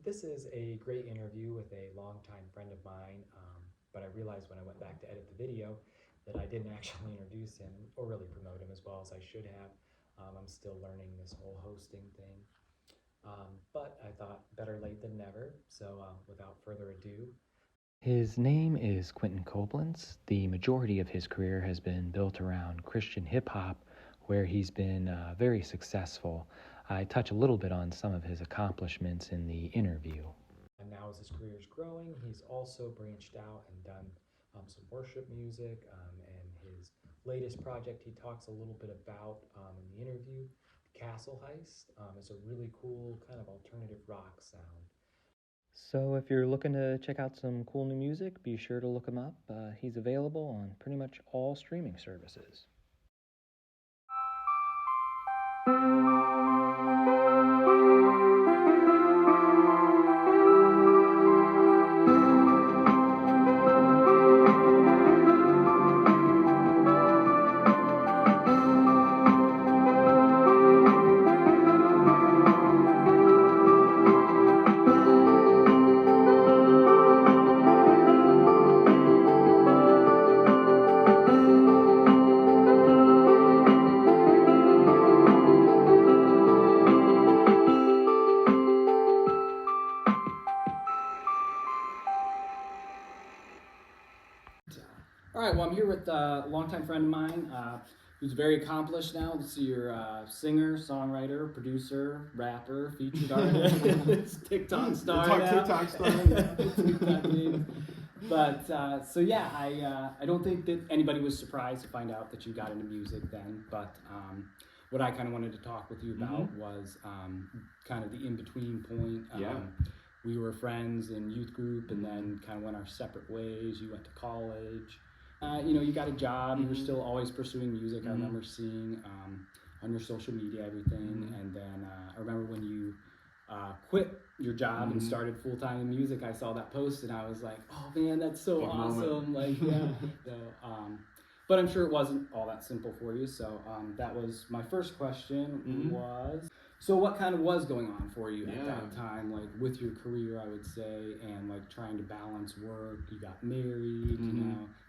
This is a great interview with a longtime friend of mine, but I realized when I went back to edit the video that I didn't actually introduce him or really promote him as well as I should have. I'm still learning this whole hosting thing, but I thought better late than never. So without further ado, his name is Quinten Coblentz. The majority of his career has been built around Christian hip hop, where he's been very successful. I touch a little bit on some of his accomplishments in the interview. And now, as his career is growing, he's also branched out and done some worship music. And his latest project he talks a little bit about in the interview, Castle Heist, is a really cool kind of alternative rock sound. So if you're looking to check out some cool new music, be sure to look him up. He's available on pretty much all streaming services. All right, well, I'm here with a longtime friend of mine who's very accomplished now. Let's see, you're a singer, songwriter, producer, rapper, featured artist, TikTok star. TikTok star. TikTok name. But so yeah, I don't think that anybody was surprised to find out that you got into music then. But what I kind of wanted to talk with you about was kind of the in-between point. We were friends in youth group and then kind of went our separate ways. You went to college. You got a job. You were still always pursuing music. I remember seeing on your social media everything. And then I remember when you quit your job and started full-time in music, I saw that post and I was like, oh man, that's so awesome. Like, yeah. So, but I'm sure it wasn't all that simple for you. So that was my first question was, so what kind of was going on for you at that time, like with your career, I would say, and like trying to balance work? You got married,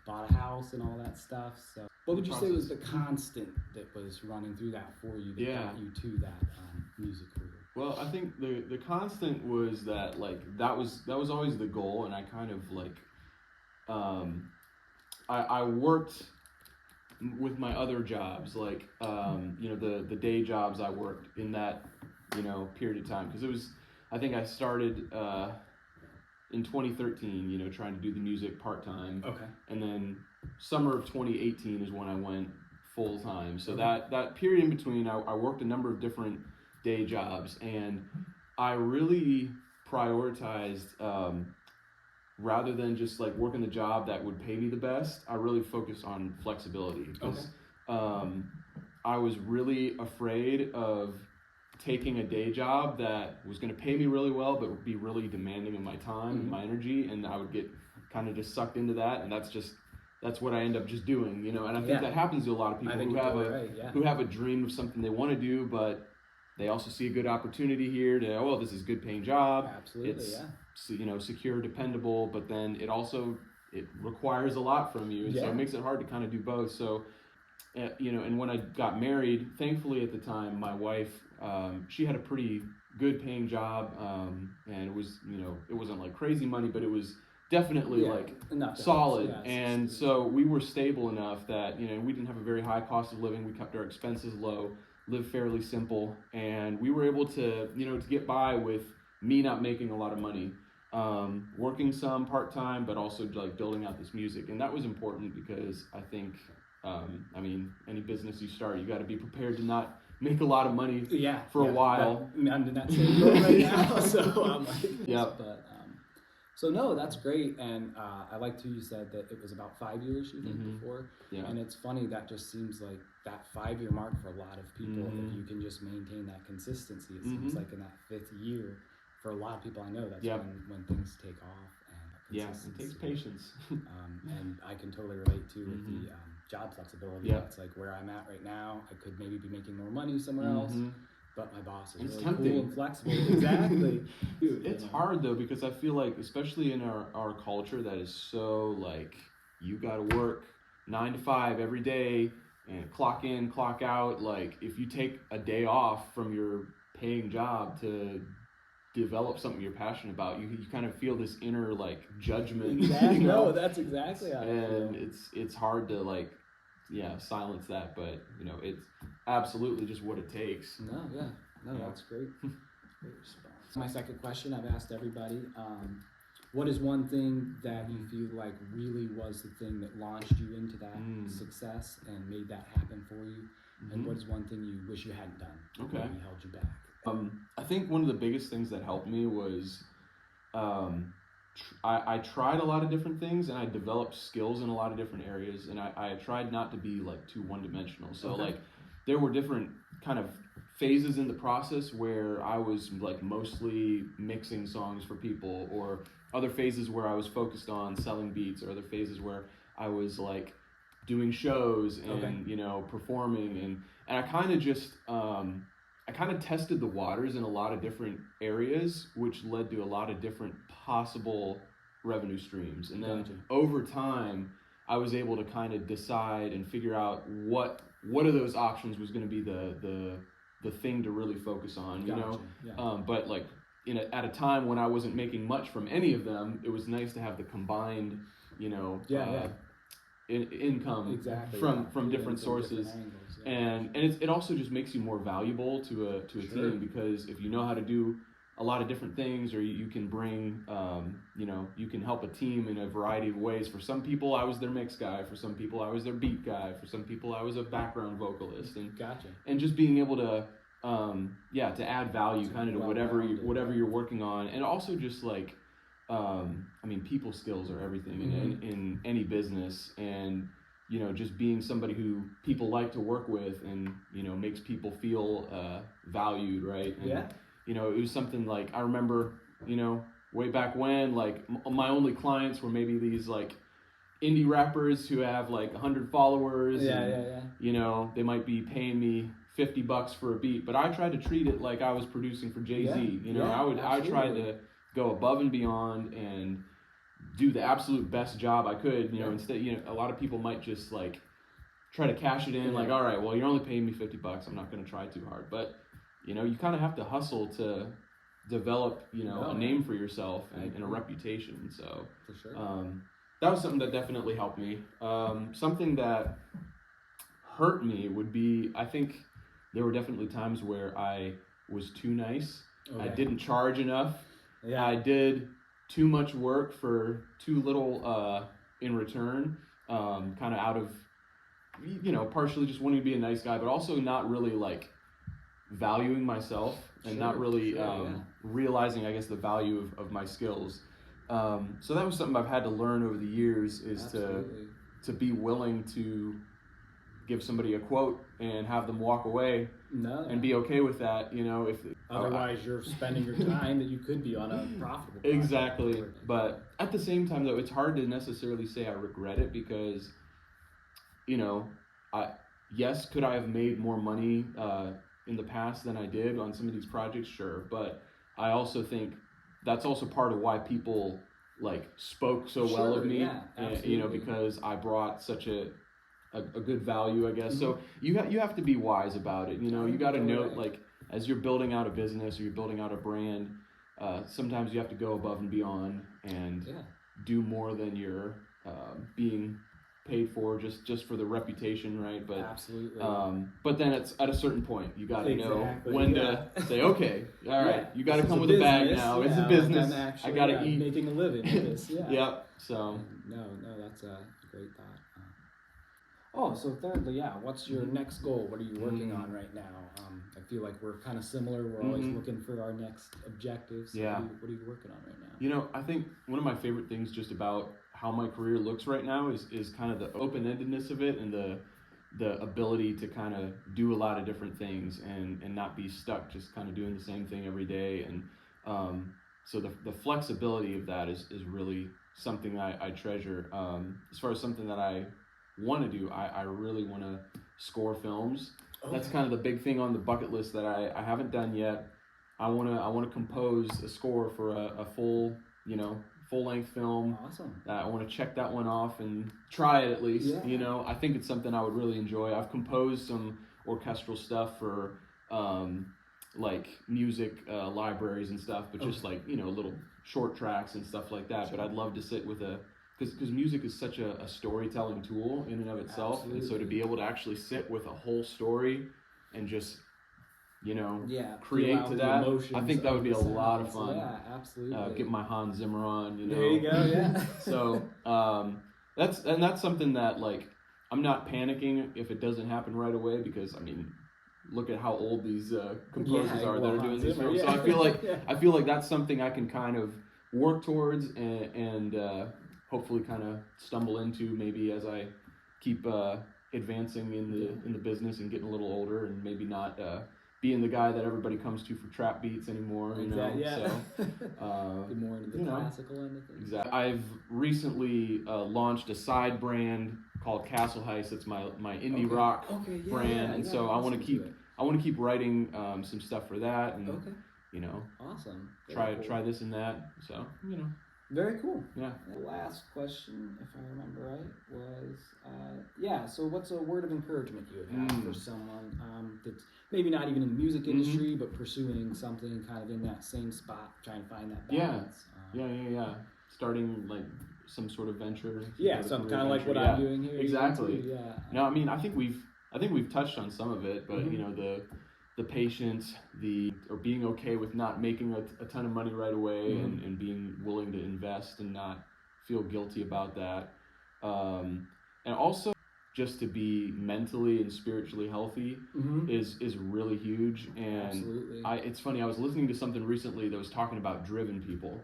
bought a house and all that stuff. So what would you say was the constant that was running through that for you that got you to that music career? Well, I think the constant was that like that was always the goal, and I kind of like I worked with my other jobs, like the day jobs I worked in that period of time, because it was, I think I started in 2013 trying to do the music part-time, and then summer of 2018 is when I went full-time. So that period in between, I worked a number of different day jobs, and I really prioritized rather than just like working the job that would pay me the best. I really focused on flexibility, because I was really afraid of taking a day job that was going to pay me really well but would be really demanding of my time and my energy, and I would get kind of just sucked into that, and that's what I end up just doing, and I think that happens to a lot of people who have a dream of something they want to do, but they also see a good opportunity here to, this is a good paying job. Absolutely, it's secure, dependable, but then it requires a lot from you, and so it makes it hard to kind of do both. So and when I got married, thankfully at the time, my wife, she had a pretty good paying job, and it was, it wasn't like crazy money, but it was definitely like solid. And so we were stable enough that, we didn't have a very high cost of living. We kept our expenses low, lived fairly simple, and we were able to, to get by with me not making a lot of money, working some part-time, but also like building out this music. And that was important because I think, any business you start, you got to be prepared to not make a lot of money for a while. I'm in that same boat right now, so I'm like, so no, that's great. And I liked who you said that it was about 5 years you think before. And it's funny, that just seems like that 5-year mark for a lot of people, if you can just maintain that consistency. It seems like in that 5th year, for a lot of people I know, that's when things take off. And it takes patience. And I can totally relate to with the job flexibility. It's like where I'm at right now, I could maybe be making more money somewhere else, but my boss is It's really tempting. cool and flexible. Exactly. Dude, it's hard though, because I feel like, especially in our culture that is so like, you gotta work 9 to 5 every day and clock in, clock out. Like, if you take a day off from your paying job to develop something you're passionate about, you kind of feel this inner like judgment. Exactly. You know? No, that's exactly how I And feel. it's hard to like, yeah, silence that, but you know, it's absolutely just what it takes. No, yeah. No, Yeah. that's great. Great response. My second question I've asked everybody, what is one thing that you feel like really was the thing that launched you into that success and made that happen for you? And what is one thing you wish you hadn't done that Okay. maybe held you back? I think one of the biggest things that helped me was I tried a lot of different things, and I developed skills in a lot of different areas, and I tried not to be like too one-dimensional. So Okay. like there were different kind of phases in the process where I was like mostly mixing songs for people, or other phases where I was focused on selling beats, or other phases where I was like doing shows and Okay. you know, performing, and I kind of just I kind of tested the waters in a lot of different areas, which led to a lot of different possible revenue streams. And then Gotcha. over time, I was able to kind of decide and figure out what of those options was going to be the thing to really focus on, you know? Yeah. But like at a time when I wasn't making much from any of them, it was nice to have the combined, you know, income Exactly. from different sources. Angles, And it also just makes you more valuable to a Sure. team, because if you know how to do a lot of different things, or you can bring you know, you can help a team in a variety of ways. For some people I was their mix guy, for some people I was their beat guy, for some people I was a background vocalist, Gotcha. and just being able to to add value It's kind of to whatever you're working on. And also just like I mean, people skills are everything in any business, and you know, just being somebody who people like to work with, and you know, makes people feel valued, right? And, Yeah. you know, it was something like, I remember, you know, way back when, like my only clients were maybe these like indie rappers who have like 100 followers. Yeah. You know, they might be paying me $50 for a beat, but I tried to treat it like I was producing for Jay-Z. Yeah, You know, yeah, I tried absolutely. to go above and beyond and do the absolute best job I could. You know, Yeah. instead, you know, a lot of people might just like try to cash it in, Yeah. like, all right, well, you're only paying me $50. I'm not going to try too hard. But you know, you kind of have to hustle to develop, you know, a name for yourself and a reputation. So For sure. that was something that definitely helped me. Something that hurt me would be, I think there were definitely times where I was too nice. I Okay. didn't charge enough. Yeah. I did too much work for too little in return, kind of out of, you know, partially just wanting to be a nice guy, but also not really like valuing myself and not really realizing, I guess, the value of my skills. So that was something I've had to learn over the years, is Absolutely. to be willing to give somebody a quote and have them walk away and be okay with that, you know, if Otherwise, you're spending your time that you could be on a profitable project. exactly. But at the same time, though, it's hard to necessarily say I regret it, because, you know, yes, could I have made more money in the past than I did on some of these projects? Sure, but I also think that's also part of why people like spoke so well of me, you know, because I brought such a good value, I guess. So you have to be wise about it. You know, you got to note, like, as you're building out a business or you're building out a brand, sometimes you have to go above and beyond and do more than you're being paid for, just for the reputation, right? But absolutely. But then it's at a certain point you got to know Exactly, when to say, okay, all right, you got to come with a bag now. It's a like business. I'm actually, I got to eat. Making a living with this. Yeah. Yep. So No, that's a great thought. Oh, so thirdly, what's your next goal? What are you working on right now? I feel like we're kind of similar. We're always looking for our next objectives. Yeah. What are you working on right now? You know, I think one of my favorite things just about how my career looks right now is kind of the open-endedness of it, and the ability to kind of do a lot of different things and not be stuck just kind of doing the same thing every day. And so the flexibility of that is really something I treasure. As far as something that I want to do, I really want to score films. That's kind of the big thing on the bucket list that I haven't done yet. I wanna compose a score for a full, you know, full length film. Awesome. I want to check that one off and try it at least. Yeah. You know, I think it's something I would really enjoy. I've composed some orchestral stuff for like music libraries and stuff, but just like, you know, little short tracks and stuff like that. Sure. But I'd love to sit with because music is such a storytelling tool in and of itself. Absolutely. And so to be able to actually sit with a whole story and just, you know, create to that, I think that would be a lot of fun. Yeah, absolutely. Get my Hans Zimmer on, you know. There you go, yeah. So that's something that, like, I'm not panicking if it doesn't happen right away, because I mean, look at how old these composers are that are doing these films. So I feel like I feel like that's something I can kind of work towards and hopefully kind of stumble into maybe as I keep advancing in the business and getting a little older, and maybe not being the guy that everybody comes to for trap beats anymore, you know. Yeah. So get more into the classical end of things. Exactly. I've recently launched a side brand called Castle Heist. It's my indie rock brand, and so I want to keep writing some stuff for that, and you know, awesome. Try this and that. So, you know. Very cool. Yeah. The last question, if I remember right, was so what's a word of encouragement you would have for someone that's maybe not even in the music industry, but pursuing something kind of in that same spot, trying to find that balance? Yeah. Starting like some sort of venture. Something kind of like what I'm doing here. Exactly. Yeah. No, I mean, I think we've touched on some of it, but you know, the patience, or being okay with not making a ton of money right away, and being willing to invest and not feel guilty about that. And also just to be mentally and spiritually healthy is really huge. And absolutely. It's funny, I was listening to something recently that was talking about driven people.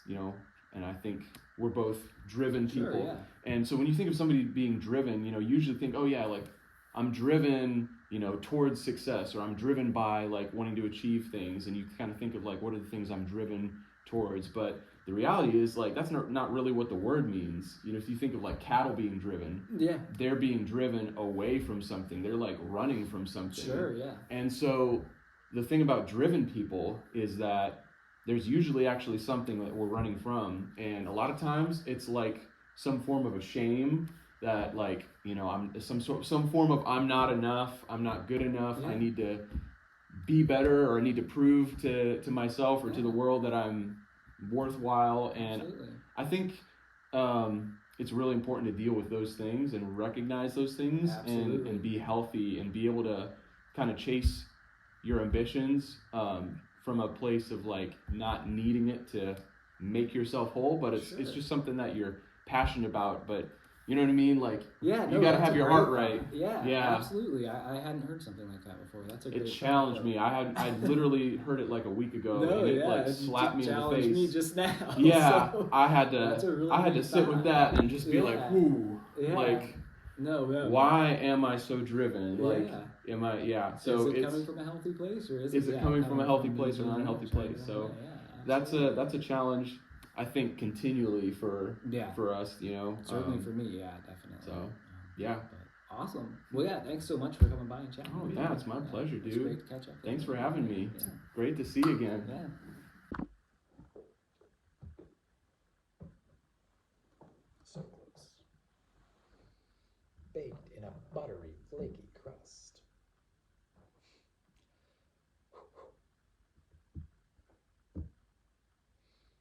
You know, and I think we're both driven people. Sure, yeah. And so when you think of somebody being driven, you know, you usually think, oh yeah, like I'm driven, you know, towards success, or I'm driven by like wanting to achieve things, and you kind of think of like, what are the things I'm driven towards? But the reality is, like, that's not really what the word means. You know, if you think of like cattle being driven, they're being driven away from something. They're like running from something. Sure, yeah. And so the thing about driven people is that there's usually actually something that we're running from, and a lot of times it's like some form of a shame that, like, you know, I'm some form of I'm not enough, I'm not good enough, I need to be better, or I need to prove to myself or to the world that I'm worthwhile. And I think it's really important to deal with those things and recognize those things, and be healthy and be able to kind of chase your ambitions from a place of like not needing it to make yourself whole, but it's just something that you're passionate about. But you know what I mean? Like, you got to have your heart right. Yeah, absolutely. I hadn't heard something like that before. That's a great It challenged me. I literally heard it like a week ago, and it like slapped me in the face. Me just now. Yeah, so I had to sit with that and just be like, ooh, like, why am I so driven? Like, am I? Yeah. So is it coming from a healthy place, or is it coming from a healthy place or not a healthy place? So that's a challenge, I think, continually for us, you know. Certainly for me, definitely. So, yeah. But awesome. Well, thanks so much for coming by and chatting. Oh, yeah, it's my pleasure, dude. It's great to catch up. Thanks for having me. Yeah. Great to see you again. Yeah. So close. Baked in a buttery, flaky